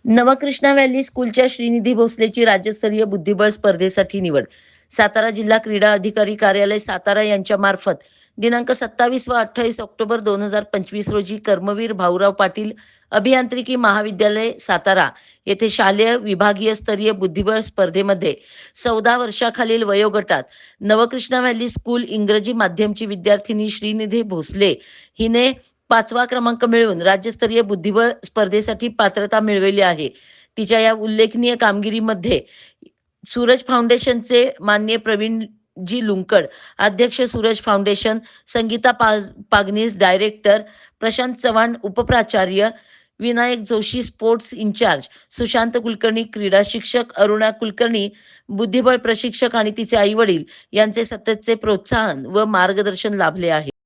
Navkrishna valley स्कूलच्या श्रीनिधी भोसलेची राज्यस्तरीय बुद्धिबळ स्पर्धेसाठी निवड. सातारा जिल्हा क्रीडा अधिकारी कार्यालय सातारा यांच्या मार्फत दिनांक 27 व 28 ऑक्टोबर 2025 रोजी कर्मवीर भाऊराव पाटील अभियांत्रिकी महाविद्यालय सातारा येथे शालेय विभागीय स्तरीय बुद्धिबळ स्पर्धेमध्ये 14 वर्षाखालील वयोगटात नवकृष्णा व्हॅली स्कूल इंग्रजी माध्यमची विद्यार्थिनी श्रीनिधी भोसले हिने 5वा क्रमांक मिळवून राज्यस्तरीय बुद्धिबळ स्पर्धेसाठी पात्रता मिळवली आहे. तिच्या या उल्लेखनीय कामगिरीमध्ये सूरज फाउंडेशनचे माननीय प्रवीणजी लुंकड, अध्यक्ष Suraj foundation, Sangeeta Pagnis director, Prashant Chavan उपप्राचार्य, Vinayak Joshi sports in charge, Sushant Kulkarni क्रीडा शिक्षक, अरुणा कुलकर्णी बुद्धिबळ प्रशिक्षक आणि तिचे आई वडील यांचे सततचे प्रोत्साहन व मार्गदर्शन लाभले आहे.